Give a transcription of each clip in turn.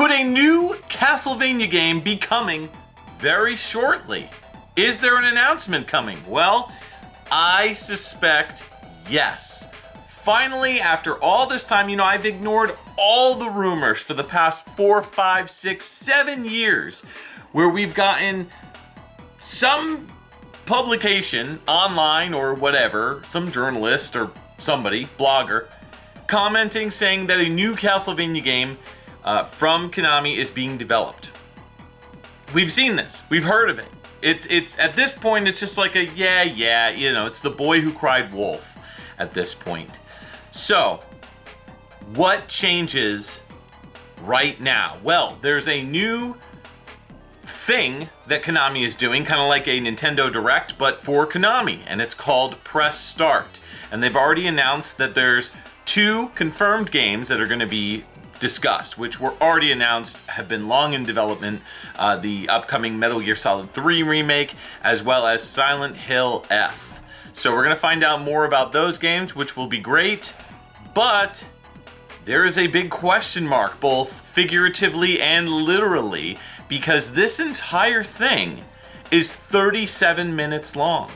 Could a new Castlevania game be coming very shortly? Is there an announcement coming? Well, I suspect yes. Finally, after all this time, I've ignored all the rumors for the past 4, 5, 6, 7 years where we've gotten some publication online or whatever, some journalist or somebody, blogger, commenting saying that a new Castlevania game from Konami is being developed. We've seen this. We've heard of it. It's at this point, it's just like a yeah, it's the boy who cried wolf at this point. So, what changes right now? Well, there's a new thing that Konami is doing, kind of like a Nintendo Direct, but for Konami, and it's called Press Start. And they've already announced that there's 2 confirmed games that are going to be discussed, which were already announced, have been long in development, the upcoming Metal Gear Solid 3 remake, as well as Silent Hill F. So we're going to find out more about those games, which will be great, but there is a big question mark, both figuratively and literally, because this entire thing is 37 minutes long.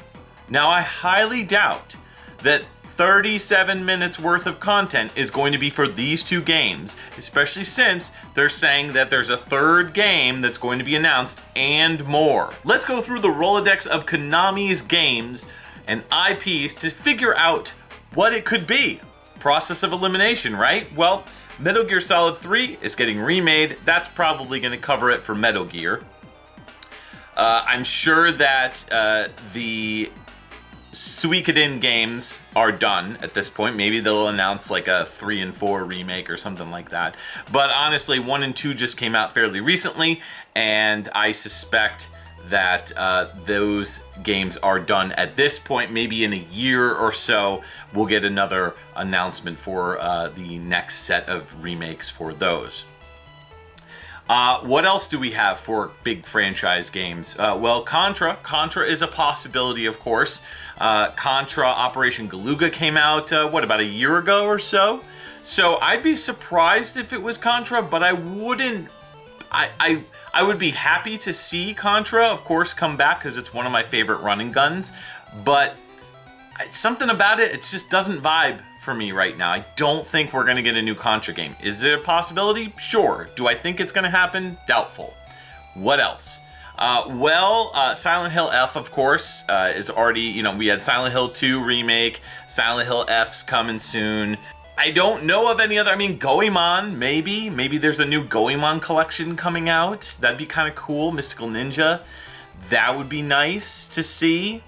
Now, I highly doubt that 37 minutes worth of content is going to be for these 2 games, especially since they're saying that there's a 3rd game that's going to be announced and more. Let's go through the Rolodex of Konami's games and IPs to figure out what it could be. Process of elimination, right? Well, Metal Gear Solid 3 is getting remade. That's probably going to cover it for Metal Gear. I'm sure that the Suikoden games are done at this point. Maybe they'll announce like a 3 and 4 remake or something like that. But honestly, 1 and 2 just came out fairly recently, and I suspect that those games are done at this point. Maybe in a year or so, we'll get another announcement for the next set of remakes for those. What else do we have for big franchise games? Well, Contra. Contra is a possibility, of course. Contra Operation Galuga came out, about a year ago or so? So I'd be surprised if it was Contra, but I wouldn't... I would be happy to see Contra, of course, come back because it's one of my favorite running guns. But something about it, it just doesn't vibe for me right now. I don't think we're going to get a new Contra game. Is it a possibility? Sure. Do I think it's going to happen? Doubtful. What else? Silent Hill F, of course, is already, we had Silent Hill 2 remake. Silent Hill F's coming soon. I don't know of any other, Goemon, maybe. Maybe there's a new Goemon collection coming out. That'd be kind of cool. Mystical Ninja. That would be nice to see.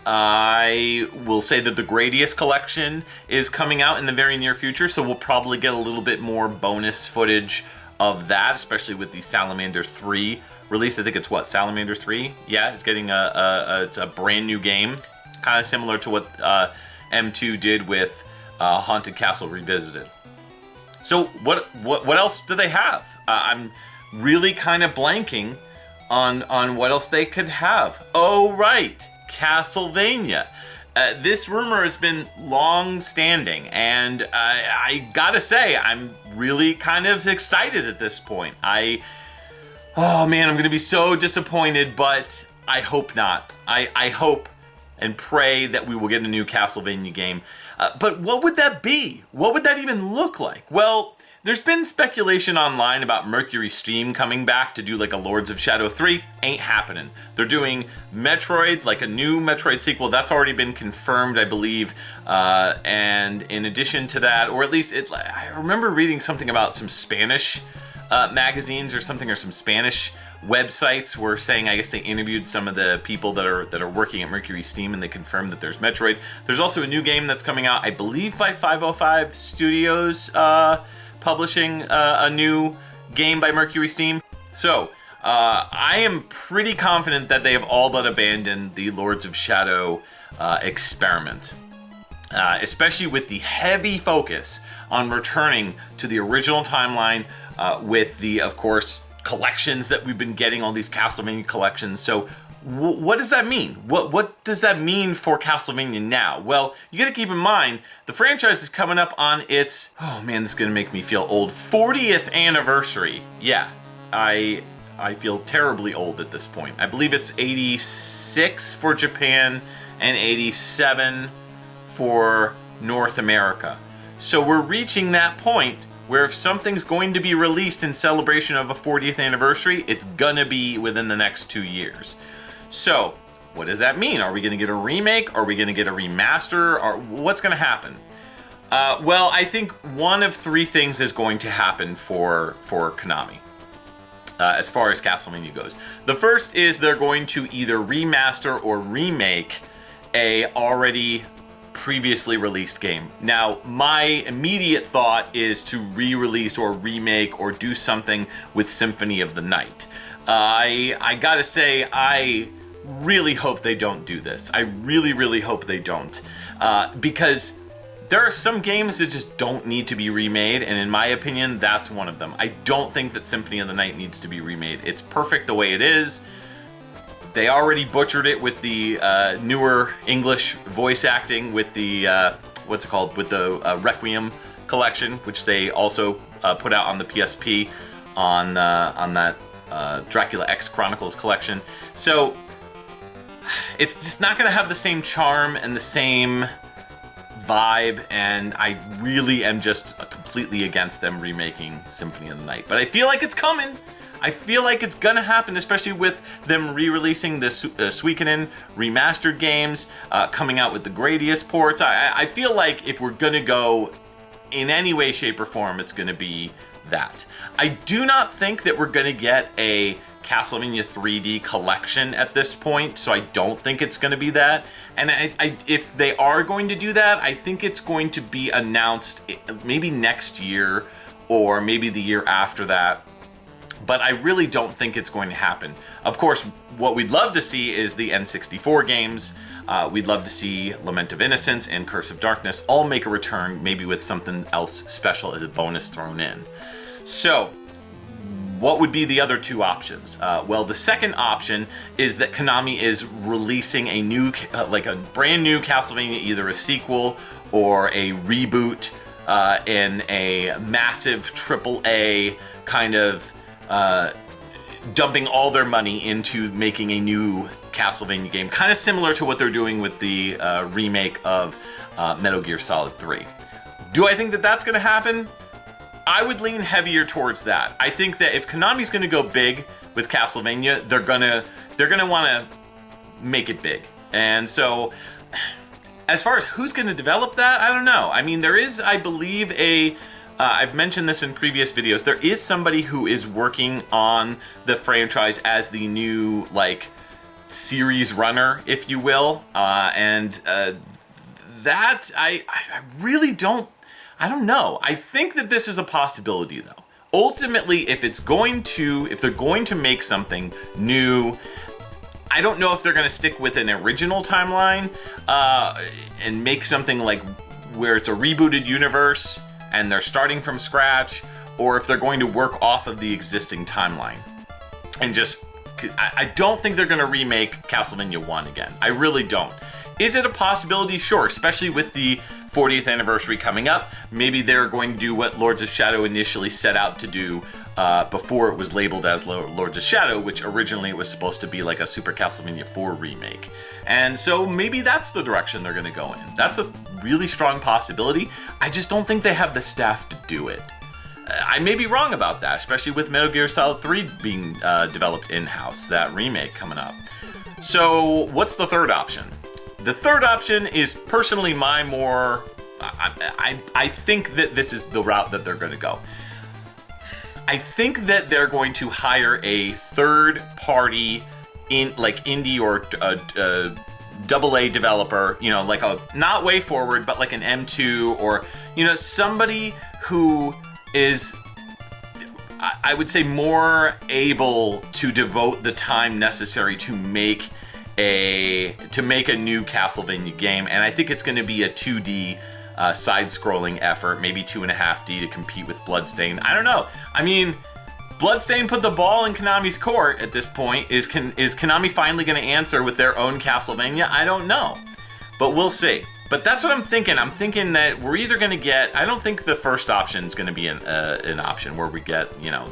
I will say that the Gradius collection is coming out in the very near future, so we'll probably get a little bit more bonus footage of that, especially with the Salamander 3 release. I think it's Salamander 3? Yeah, it's getting it's a brand new game, kind of similar to what M2 did with Haunted Castle Revisited. So what else do they have? I'm really kind of blanking on what else they could have. Oh, right. Castlevania. This rumor has been long-standing, and I gotta say, I'm really kind of excited at this point. Oh man, I'm gonna be so disappointed, but I hope not. I hope and pray that we will get a new Castlevania game. But what would that be? What would that even look like? Well, there's been speculation online about Mercury Steam coming back to do like a Lords of Shadow 3. Ain't happening. They're doing Metroid, like a new Metroid sequel. That's already been confirmed, I believe. And in addition to that, or at least I remember reading something about some Spanish magazines or something, or some Spanish websites were saying, I guess they interviewed some of the people that are working at Mercury Steam, and they confirmed that there's Metroid. There's also a new game that's coming out, I believe by 505 Studios, publishing a new game by Mercury Steam. So, I am pretty confident that they have all but abandoned the Lords of Shadow experiment. Especially with the heavy focus on returning to the original timeline with the, of course, collections that we've been getting, all these Castlevania collections. So what does that mean? What does that mean for Castlevania now? Well, you got to keep in mind the franchise is coming up on its, oh man, this is gonna make me feel old, 40th anniversary. Yeah, I feel terribly old at this point. I believe it's 86 for Japan and 87 for North America. So we're reaching that point where if something's going to be released in celebration of a 40th anniversary, it's gonna be within the next 2 years. So what does that mean? Are we gonna get a remake? Are we gonna get a remaster? Or what's gonna happen? Well, I think one of three things is going to happen for Konami. As far as Castlevania goes. The first is they're going to either remaster or remake a already previously released game. Now, my immediate thought is to re-release or remake or do something with Symphony of the Night. I gotta say, I really hope they don't do this. I really, really hope they don't. Because there are some games that just don't need to be remade, and in my opinion, that's one of them. I don't think that Symphony of the Night needs to be remade. It's perfect the way it is. They already butchered it with the newer English voice acting with the, what's it called? With the Requiem collection, which they also put out on the PSP on that Dracula X Chronicles collection. So it's just not gonna have the same charm and the same vibe, and I really am just completely against them remaking Symphony of the Night. But I feel like it's coming. I feel like it's gonna happen, especially with them re-releasing the Suikoden remastered games, coming out with the Gradius ports. I feel like if we're gonna go in any way, shape, or form, it's gonna be that. I do not think that we're gonna get a Castlevania 3D collection at this point, so I don't think it's going to be that. And if they are going to do that, I think it's going to be announced maybe next year or maybe the year after that. But I really don't think it's going to happen. Of course, what we'd love to see is the N64 games. We'd love to see Lament of Innocence and Curse of Darkness all make a return, maybe with something else special as a bonus thrown in. So, what would be the other two options? Well, the second option is that Konami is releasing a new, like a brand new Castlevania, either a sequel or a reboot in a massive AAA kind of dumping all their money into making a new Castlevania game, kind of similar to what they're doing with the remake of Metal Gear Solid 3. Do I think that that's going to happen? I would lean heavier towards that. I think that if Konami's going to go big with Castlevania, they're gonna want to make it big. And so, as far as who's going to develop that, I don't know. I mean, there is, I believe, I've mentioned this in previous videos. There is somebody who is working on the franchise as the new, like, series runner, if you will. That I really don't. I don't know. I think that this is a possibility, though. Ultimately, if they're going to make something new, I don't know if they're going to stick with an original timeline and make something like where it's a rebooted universe and they're starting from scratch, or if they're going to work off of the existing timeline. And just, I don't think they're going to remake Castlevania 1 again. I really don't. Is it a possibility? Sure, especially with the 40th anniversary coming up. Maybe they're going to do what Lords of Shadow initially set out to do before it was labeled as Lords of Shadow, which originally it was supposed to be like a Super Castlevania 4 remake. And so maybe that's the direction they're going to go in. That's a really strong possibility. I just don't think they have the staff to do it. I may be wrong about that, especially with Metal Gear Solid 3 being developed in-house, that remake coming up. So what's the third option? The third option is personally my more, I think that this is the route that they're going to go. I think that they're going to hire a third party indie or AA developer, like a, not Way Forward, but like an M2 or, somebody who is, I would say, more able to devote the time necessary to make a new Castlevania game. And I think it's going to be a 2D side-scrolling effort, maybe 2.5D to compete with Bloodstained. I don't know. I mean, Bloodstain put the ball in Konami's court at this point. Is Konami finally going to answer with their own Castlevania? I don't know, but we'll see. But that's what I'm thinking. I'm thinking that we're either going to get, I don't think the first option is going to be an option where we get, you know,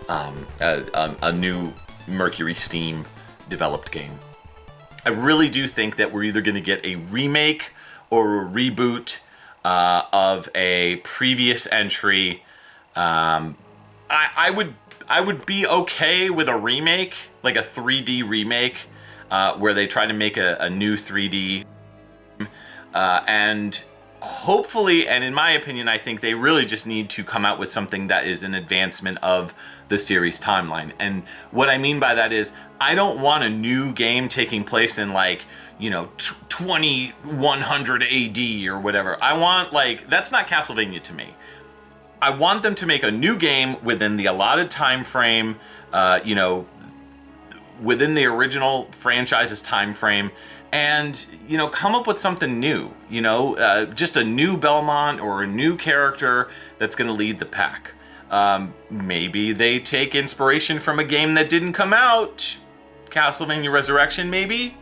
a new Mercury Steam developed game. I really do think that we're either going to get a remake or a reboot of a previous entry. I would be okay with a remake, like a 3D remake, where they try to make a new 3D. And hopefully, and in my opinion, I think they really just need to come out with something that is an advancement of the series timeline. And what I mean by that is, I don't want a new game taking place in, like, you know, 2100 AD or whatever. I want, like, that's not Castlevania to me. I want them to make a new game within the allotted time frame, you know, within the original franchise's time frame, and, you know, come up with something new, you know, just a new Belmont or a new character that's going to lead the pack. Maybe they take inspiration from a game that didn't come out, Castlevania Resurrection, maybe.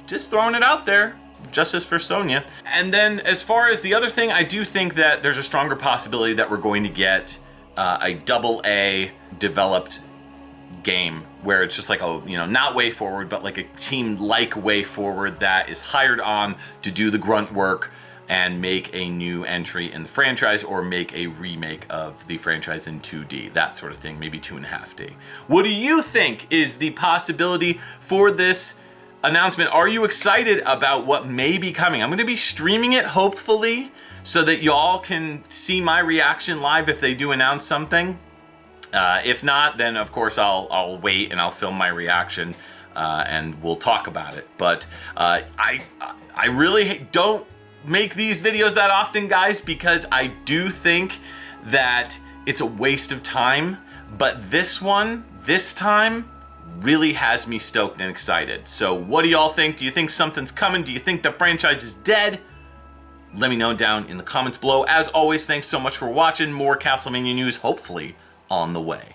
Just throwing it out there. Justice for Sonya. And then as far as the other thing, I do think that there's a stronger possibility that we're going to get a AA developed game where it's just like, oh, you know, not Way Forward, but like a team like Way Forward that is hired on to do the grunt work and make a new entry in the franchise, or make a remake of the franchise in 2D, that sort of thing, maybe 2.5D. What do you think is the possibility for this announcement? Are you excited about what may be coming? I'm going to be streaming it, hopefully, so that y'all can see my reaction live if they do announce something. If not, then of course I'll wait and I'll film my reaction and we'll talk about it. But I really don't make these videos that often, guys, because I do think that it's a waste of time. But this one, this time, really has me stoked and excited. So what do y'all think? Do you think something's coming? Do you think the franchise is dead? Let me know down in the comments below. As always, thanks so much for watching. More Castlevania news, hopefully, on the way.